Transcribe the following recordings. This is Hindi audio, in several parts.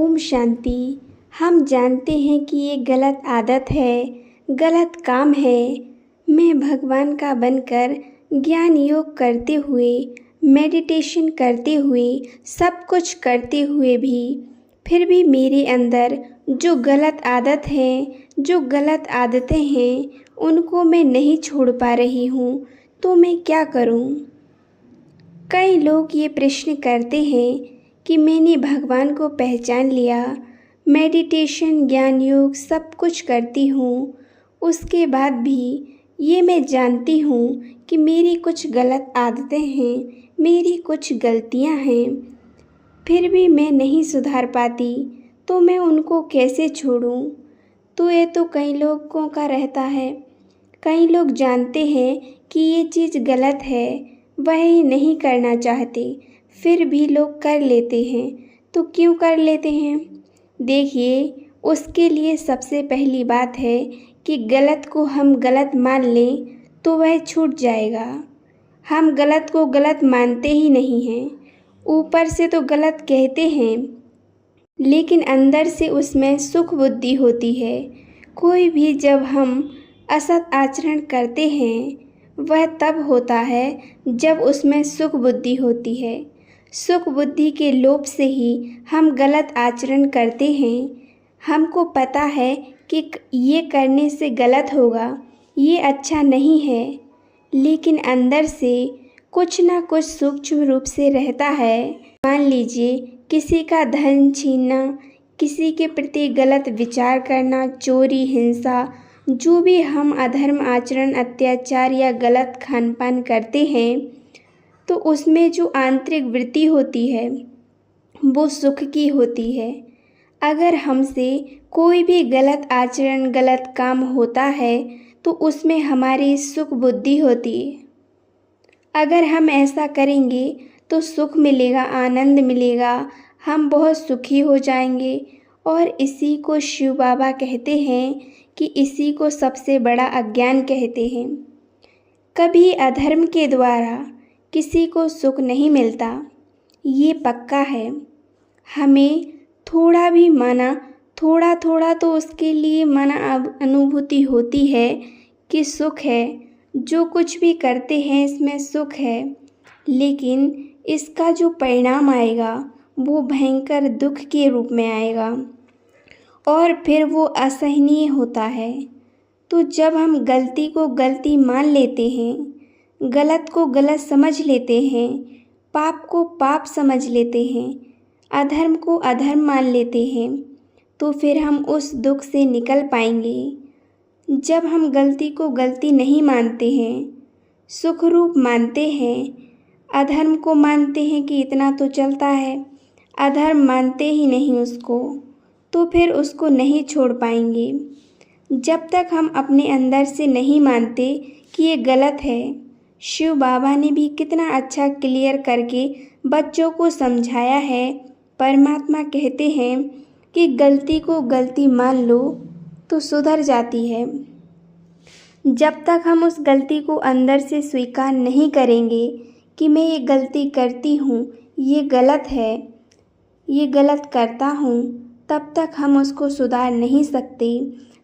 ओम शांति। हम जानते हैं कि ये गलत आदत है, गलत काम है। मैं भगवान का बनकर ज्ञान योग करते हुए, मेडिटेशन करते हुए, सब कुछ करते हुए भी फिर भी मेरे अंदर जो गलत आदत है, जो गलत आदतें हैं, उनको मैं नहीं छोड़ पा रही हूँ। तो मैं क्या करूँ? कई लोग ये प्रश्न करते हैं कि मैंने भगवान को पहचान लिया, मेडिटेशन, ज्ञान योग सब कुछ करती हूँ, उसके बाद भी ये मैं जानती हूँ कि मेरी कुछ गलत आदतें हैं, मेरी कुछ गलतियाँ हैं, फिर भी मैं नहीं सुधार पाती, तो मैं उनको कैसे छोड़ूँ? तो ये तो कई लोगों का रहता है। कई लोग जानते हैं कि ये चीज़ गलत है, वह नहीं करना चाहते, फिर भी लोग कर लेते हैं। तो क्यों कर लेते हैं? देखिए, उसके लिए सबसे पहली बात है कि गलत को हम गलत मान लें तो वह छूट जाएगा। हम गलत को गलत मानते ही नहीं हैं, ऊपर से तो गलत कहते हैं, लेकिन अंदर से उसमें सुख बुद्धि होती है। कोई भी जब हम असत आचरण करते हैं, वह तब होता है जब उसमें सुख बुद्धि होती है। सुख बुद्धि के लोभ से ही हम गलत आचरण करते हैं। हमको पता है कि ये करने से गलत होगा, ये अच्छा नहीं है, लेकिन अंदर से कुछ ना कुछ सूक्ष्म रूप से रहता है। मान लीजिए किसी का धन छीनना, किसी के प्रति गलत विचार करना, चोरी, हिंसा, जो भी हम अधर्म आचरण, अत्याचार या गलत खान पान करते हैं, तो उसमें जो आंतरिक वृत्ति होती है वो सुख की होती है। अगर हमसे कोई भी गलत आचरण, गलत काम होता है तो उसमें हमारी सुख बुद्धि होती है। अगर हम ऐसा करेंगे तो सुख मिलेगा, आनंद मिलेगा, हम बहुत सुखी हो जाएंगे। और इसी को शिव बाबा कहते हैं कि इसी को सबसे बड़ा अज्ञान कहते हैं। कभी अधर्म के द्वारा किसी को सुख नहीं मिलता, ये पक्का है। हमें थोड़ा भी माना, थोड़ा थोड़ा तो उसके लिए माना अनुभूति होती है कि सुख है, जो कुछ भी करते हैं इसमें सुख है, लेकिन इसका जो परिणाम आएगा वो भयंकर दुख के रूप में आएगा और फिर वो असहनीय होता है। तो जब हम गलती को गलती मान लेते हैं, गलत को गलत समझ लेते हैं, पाप को पाप समझ लेते हैं, अधर्म को अधर्म मान लेते हैं, तो फिर हम उस दुख से निकल पाएंगे। जब हम गलती को गलती नहीं मानते हैं, सुख रूप मानते हैं, अधर्म को मानते हैं कि इतना तो चलता है, अधर्म मानते ही नहीं उसको, तो फिर उसको नहीं छोड़ पाएंगे। जब तक हम अपने अंदर से नहीं मानते कि ये गलत है। शिव बाबा ने भी कितना अच्छा क्लियर करके बच्चों को समझाया है। परमात्मा कहते हैं कि गलती को गलती मान लो तो सुधर जाती है। जब तक हम उस गलती को अंदर से स्वीकार नहीं करेंगे कि मैं ये गलती करती हूँ, ये गलत है, ये गलत करता हूँ, तब तक हम उसको सुधार नहीं सकते।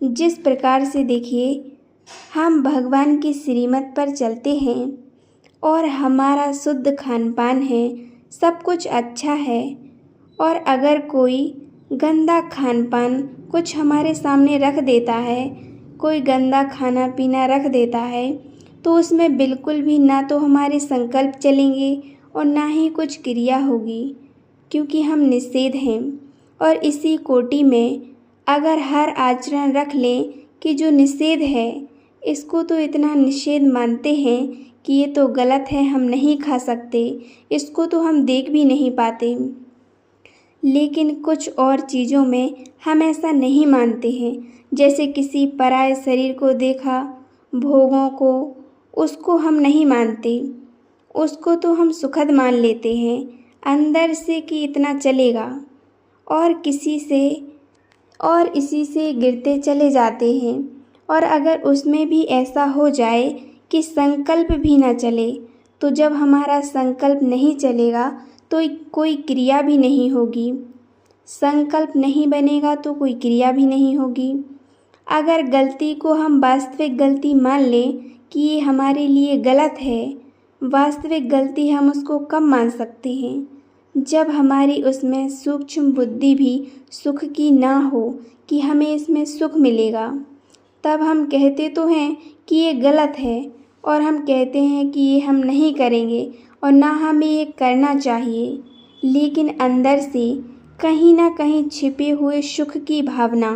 जिस प्रकार से देखिए, हम भगवान की श्रीमत पर चलते हैं और हमारा शुद्ध खान पान है, सब कुछ अच्छा है, और अगर कोई गंदा खान पान कुछ हमारे सामने रख देता है, कोई गंदा खाना पीना रख देता है, तो उसमें बिल्कुल भी ना तो हमारे संकल्प चलेंगे और ना ही कुछ क्रिया होगी, क्योंकि हम निषेध हैं। और इसी कोटि में अगर हर आचरण रख लें कि जो निषेध है, इसको तो इतना निषेध मानते हैं कि ये तो गलत है, हम नहीं खा सकते, इसको तो हम देख भी नहीं पाते, लेकिन कुछ और चीज़ों में हम ऐसा नहीं मानते हैं। जैसे किसी पराये शरीर को देखा, भोगों को, उसको हम नहीं मानते, उसको तो हम सुखद मान लेते हैं अंदर से कि इतना चलेगा, और इसी से गिरते चले जाते हैं। और अगर उसमें भी ऐसा हो जाए कि संकल्प भी ना चले, तो जब हमारा संकल्प नहीं चलेगा तो कोई क्रिया भी नहीं होगी, संकल्प नहीं बनेगा तो कोई क्रिया भी नहीं होगी। अगर गलती को हम वास्तविक गलती मान लें कि ये हमारे लिए गलत है, वास्तविक गलती हम उसको कब मान सकते हैं? जब हमारी उसमें सूक्ष्म बुद्धि भी सुख की ना हो कि हमें इसमें सुख मिलेगा। तब हम कहते तो हैं कि ये गलत है और हम कहते हैं कि ये हम नहीं करेंगे और ना हमें ये करना चाहिए, लेकिन अंदर से कहीं ना कहीं छिपे हुए सुख की भावना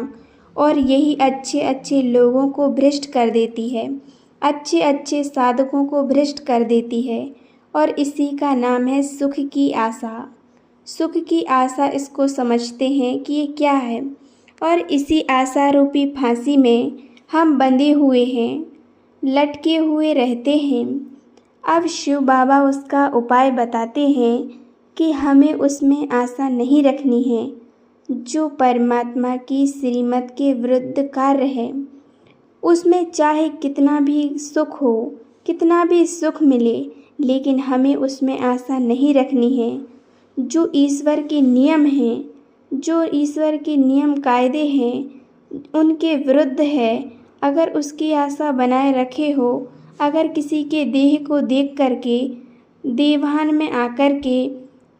और यही अच्छे अच्छे लोगों को भ्रष्ट कर देती है, अच्छे अच्छे साधकों को भ्रष्ट कर देती है। और इसी का नाम है सुख की आशा। सुख की आशा इसको समझते हैं कि ये क्या है, और इसी आशा रूपी फांसी में हम बंधे हुए हैं, लटके हुए रहते हैं। अब शिव बाबा उसका उपाय बताते हैं कि हमें उसमें आशा नहीं रखनी है जो परमात्मा की श्रीमत के विरुद्ध कार्य है। उसमें चाहे कितना भी सुख हो, कितना भी सुख मिले, लेकिन हमें उसमें आशा नहीं रखनी है। जो ईश्वर के नियम हैं, जो ईश्वर के नियम कायदे हैं, उनके विरुद्ध है। अगर उसकी आशा बनाए रखे हो, अगर किसी के देह को देख करके, देवान में आकर के,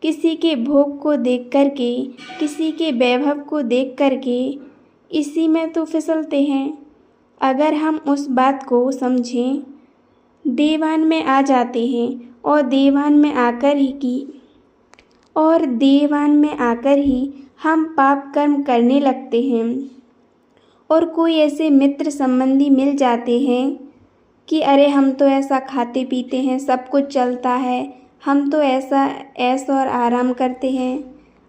किसी के भोग को देख करके, किसी के वैभव को देख करके इसी में तो फिसलते हैं। अगर हम उस बात को समझें, देवान में आ जाते हैं और देवान में आकर ही हम पाप कर्म करने लगते हैं। और कोई ऐसे मित्र संबंधी मिल जाते हैं कि अरे हम तो ऐसा खाते पीते हैं, सब कुछ चलता है, हम तो ऐसा ऐश और आराम करते हैं,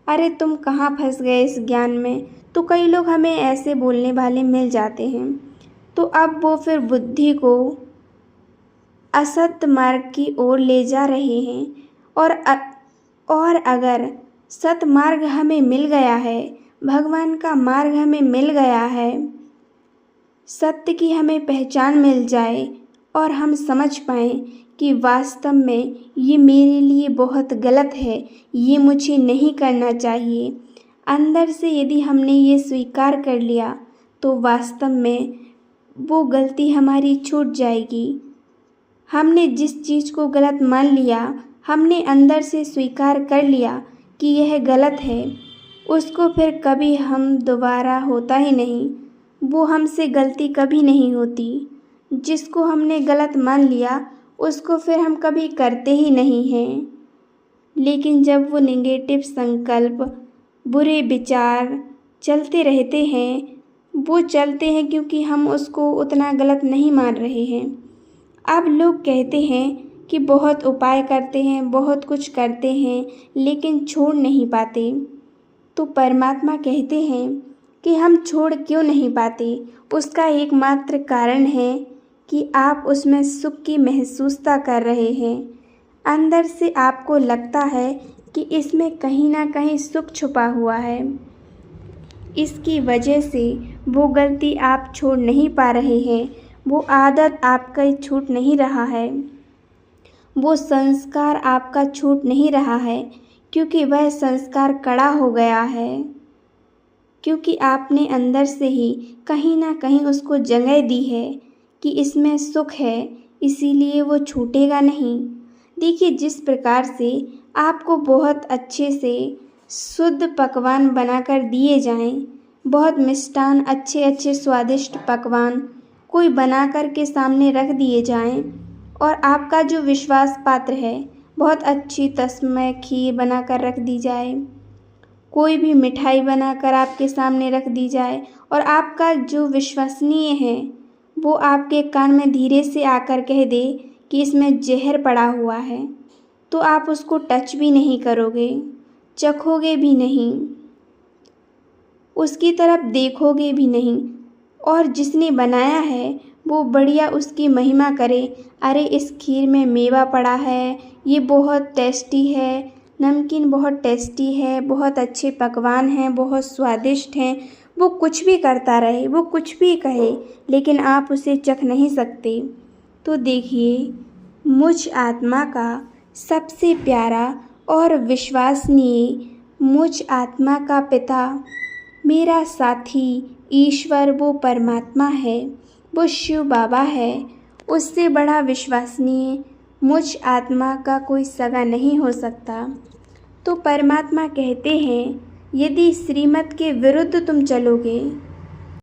अरे तुम कहाँ फंस गए इस ज्ञान में। तो कई लोग हमें ऐसे बोलने वाले मिल जाते हैं। तो अब वो फिर बुद्धि को असत मार्ग की ओर ले जा रहे हैं। और अगर सतमार्ग हमें मिल गया है, भगवान का मार्ग हमें मिल गया है, सत्य की हमें पहचान मिल जाए और हम समझ पाएँ कि वास्तव में ये मेरे लिए बहुत गलत है, ये मुझे नहीं करना चाहिए। अंदर से यदि हमने ये स्वीकार कर लिया तो वास्तव में वो गलती हमारी छूट जाएगी। हमने जिस चीज़ को गलत मान लिया, हमने अंदर से स्वीकार कर लिया कि यह गलत है, उसको फिर कभी हम दोबारा होता ही नहीं, वो हमसे गलती कभी नहीं होती। जिसको हमने गलत मान लिया उसको फिर हम कभी करते ही नहीं हैं। लेकिन जब वो नेगेटिव संकल्प, बुरे विचार चलते रहते हैं, वो चलते हैं क्योंकि हम उसको उतना गलत नहीं मान रहे हैं। अब लोग कहते हैं कि बहुत उपाय करते हैं, बहुत कुछ करते हैं, लेकिन छोड़ नहीं पाते। तो परमात्मा कहते हैं कि हम छोड़ क्यों नहीं पाते। उसका एकमात्र कारण है कि आप उसमें सुख की महसूसता कर रहे हैं। अंदर से आपको लगता है कि इसमें कहीं ना कहीं सुख छुपा हुआ है। इसकी वजह से वो गलती आप छोड़ नहीं पा रहे हैं, वो आदत आपका छूट नहीं रहा है, वो संस्कार आपका छूट नहीं रहा है, क्योंकि वह संस्कार कड़ा हो गया है, क्योंकि आपने अंदर से ही कहीं ना कहीं उसको जगह दी है कि इसमें सुख है, इसीलिए वो छूटेगा नहीं। देखिए, जिस प्रकार से आपको बहुत अच्छे से शुद्ध पकवान बनाकर दिए जाएं, बहुत मिष्टान, अच्छे अच्छे स्वादिष्ट पकवान कोई बनाकर के सामने रख दिए जाएं, और आपका जो विश्वास पात्र है, बहुत अच्छी तस्मय खीर बनाकर रख दी जाए, कोई भी मिठाई बनाकर आपके सामने रख दी जाए, और आपका जो विश्वसनीय है वो आपके कान में धीरे से आकर कह दे कि इसमें जहर पड़ा हुआ है, तो आप उसको टच भी नहीं करोगे, चखोगे भी नहीं, उसकी तरफ देखोगे भी नहीं। और जिसने बनाया है वो बढ़िया उसकी महिमा करे, अरे इस खीर में मेवा पड़ा है, ये बहुत टेस्टी है, नमकीन बहुत टेस्टी है, बहुत अच्छे पकवान हैं, बहुत स्वादिष्ट हैं। वो कुछ भी करता रहे, वो कुछ भी कहे, लेकिन आप उसे चख नहीं सकते। तो देखिए, मुझ आत्मा का सबसे प्यारा और विश्वसनीय मुझ आत्मा का पिता, मेरा साथी, ईश्वर वो परमात्मा है, वो शिव बाबा है। उससे बड़ा विश्वसनीय मुझ आत्मा का कोई सगा नहीं हो सकता। तो परमात्मा कहते हैं, यदि श्रीमत के विरुद्ध तुम चलोगे,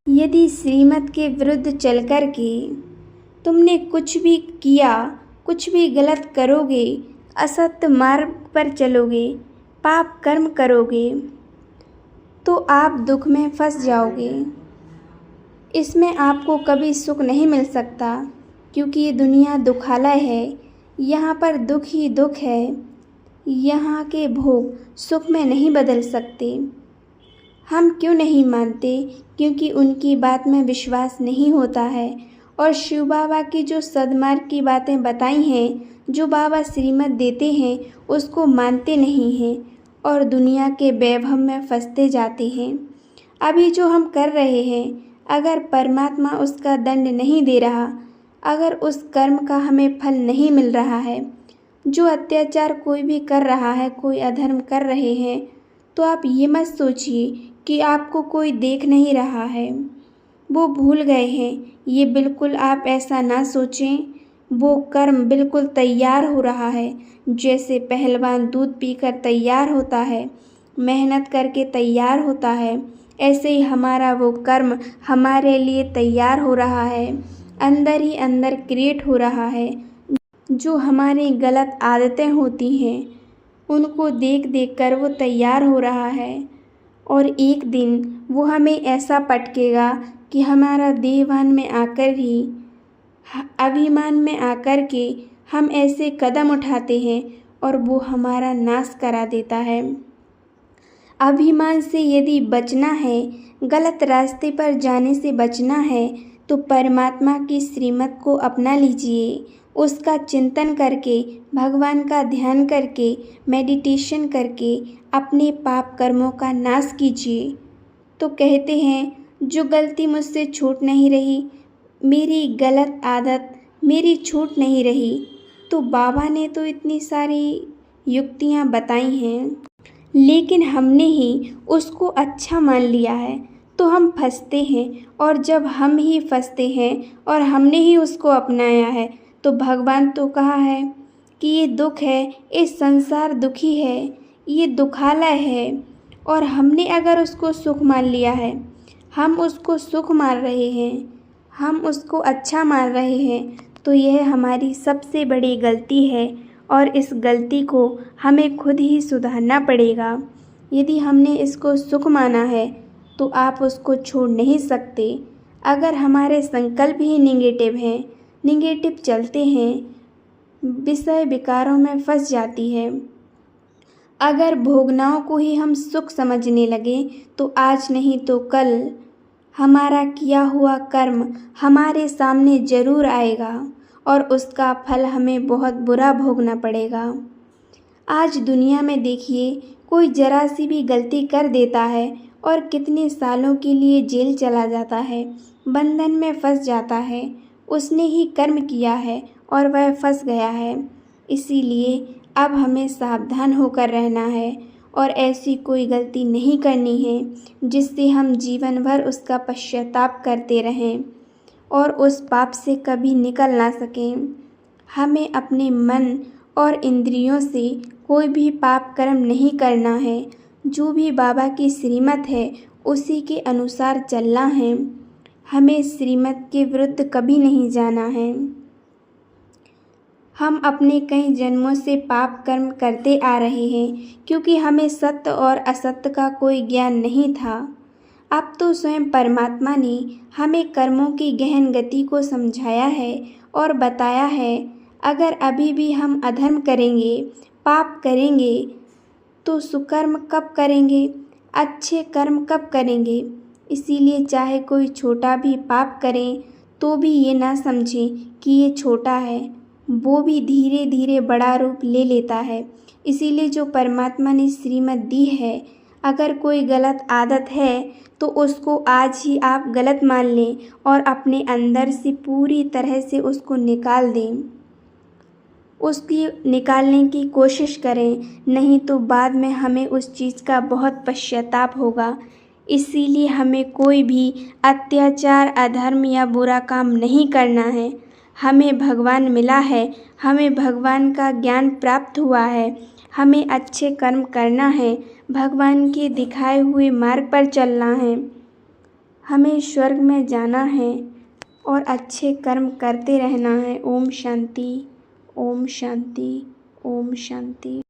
यदि श्रीमत के विरुद्ध चल कर के तुमने कुछ भी किया, कुछ भी गलत करोगे, असत्य मार्ग पर चलोगे, पाप कर्म करोगे, तो आप दुख में फंस जाओगे। इसमें आपको कभी सुख नहीं मिल सकता, क्योंकि ये दुनिया दुखालय है। यहाँ पर दुख ही दुख है। यहाँ के भोग सुख में नहीं बदल सकते। हम क्यों नहीं मानते? क्योंकि उनकी बात में विश्वास नहीं होता है। और शिव बाबा की जो सद्मार्ग की बातें बताई हैं, जो बाबा श्रीमत देते हैं, उसको मानते नहीं हैं और दुनिया के वैभव में फंसते जाते हैं। अभी जो हम कर रहे हैं, अगर परमात्मा उसका दंड नहीं दे रहा, अगर उस कर्म का हमें फल नहीं मिल रहा है, जो अत्याचार कोई भी कर रहा है, कोई अधर्म कर रहे हैं, तो आप ये मत सोचिए कि आपको कोई देख नहीं रहा है, वो भूल गए हैं। ये बिल्कुल आप ऐसा ना सोचें। वो कर्म बिल्कुल तैयार हो रहा है। जैसे पहलवान दूध पीकर तैयार होता है, मेहनत करके तैयार होता है, ऐसे ही हमारा वो कर्म हमारे लिए तैयार हो रहा है, अंदर ही अंदर क्रिएट हो रहा है। जो हमारी गलत आदतें होती हैं, उनको देख देख कर वो तैयार हो रहा है। और एक दिन वो हमें ऐसा पटकेगा कि हमारा देहभान में आकर ही, अभिमान में आकर के हम ऐसे कदम उठाते हैं और वो हमारा नाश करा देता है। अभिमान से यदि बचना है, गलत रास्ते पर जाने से बचना है, तो परमात्मा की श्रीमत को अपना लीजिए। उसका चिंतन करके, भगवान का ध्यान करके, मेडिटेशन करके अपने पाप कर्मों का नाश कीजिए। तो कहते हैं, जो गलती मुझसे छूट नहीं रही, मेरी गलत आदत मेरी छूट नहीं रही, तो बाबा ने तो इतनी सारी युक्तियाँ बताई हैं, लेकिन हमने ही उसको अच्छा मान लिया है, तो हम फंसते हैं। और जब हम ही फंसते हैं और हमने ही उसको अपनाया है, तो भगवान तो कहा है कि ये दुख है, ये संसार दुखी है, ये दुखालय है। और हमने अगर उसको सुख मान लिया है, हम उसको सुख मान रहे हैं, हम उसको अच्छा मान रहे हैं, तो यह हमारी सबसे बड़ी गलती है। और इस गलती को हमें खुद ही सुधारना पड़ेगा। यदि हमने इसको सुख माना है, तो आप उसको छोड़ नहीं सकते। अगर हमारे संकल्प ही निगेटिव हैं, निगेटिव चलते हैं, विषय विकारों में फंस जाती है। अगर भोगनाओं को ही हम सुख समझने लगे, तो आज नहीं तो कल हमारा किया हुआ कर्म हमारे सामने ज़रूर आएगा और उसका फल हमें बहुत बुरा भोगना पड़ेगा। आज दुनिया में देखिए, कोई ज़रा सी भी गलती कर देता है और कितने सालों के लिए जेल चला जाता है, बंधन में फंस जाता है। उसने ही कर्म किया है और वह फंस गया है। इसीलिए अब हमें सावधान होकर रहना है और ऐसी कोई गलती नहीं करनी है जिससे हम जीवन भर उसका पश्चाताप करते रहें और उस पाप से कभी निकल ना सकें। हमें अपने मन और इंद्रियों से कोई भी पाप कर्म नहीं करना है। जो भी बाबा की श्रीमत है, उसी के अनुसार चलना है। हमें श्रीमत के विरुद्ध कभी नहीं जाना है। हम अपने कई जन्मों से पाप कर्म करते आ रहे हैं, क्योंकि हमें सत्य और असत्य का कोई ज्ञान नहीं था। अब तो स्वयं परमात्मा ने हमें कर्मों की गहन गति को समझाया है और बताया है। अगर अभी भी हम अधर्म करेंगे, पाप करेंगे, तो सुकर्म कब करेंगे, अच्छे कर्म कब करेंगे। इसीलिए चाहे कोई छोटा भी पाप करें, तो भी ये ना समझें कि ये छोटा है, वो भी धीरे धीरे बड़ा रूप ले लेता है। इसीलिए जो परमात्मा ने श्रीमत दी है, अगर कोई गलत आदत है, तो उसको आज ही आप गलत मान लें और अपने अंदर से पूरी तरह से उसको निकाल दें। उसकी निकालने की कोशिश करें, नहीं तो बाद में हमें उस चीज़ का बहुत पश्चाताप होगा। इसीलिए हमें कोई भी अत्याचार, अधर्म या बुरा काम नहीं करना है। हमें भगवान मिला है, हमें भगवान का ज्ञान प्राप्त हुआ है, हमें अच्छे कर्म करना है, भगवान के दिखाए हुए मार्ग पर चलना है, हमें स्वर्ग में जाना है और अच्छे कर्म करते रहना है। ओम शांति, ओम शांति, ओम शांति।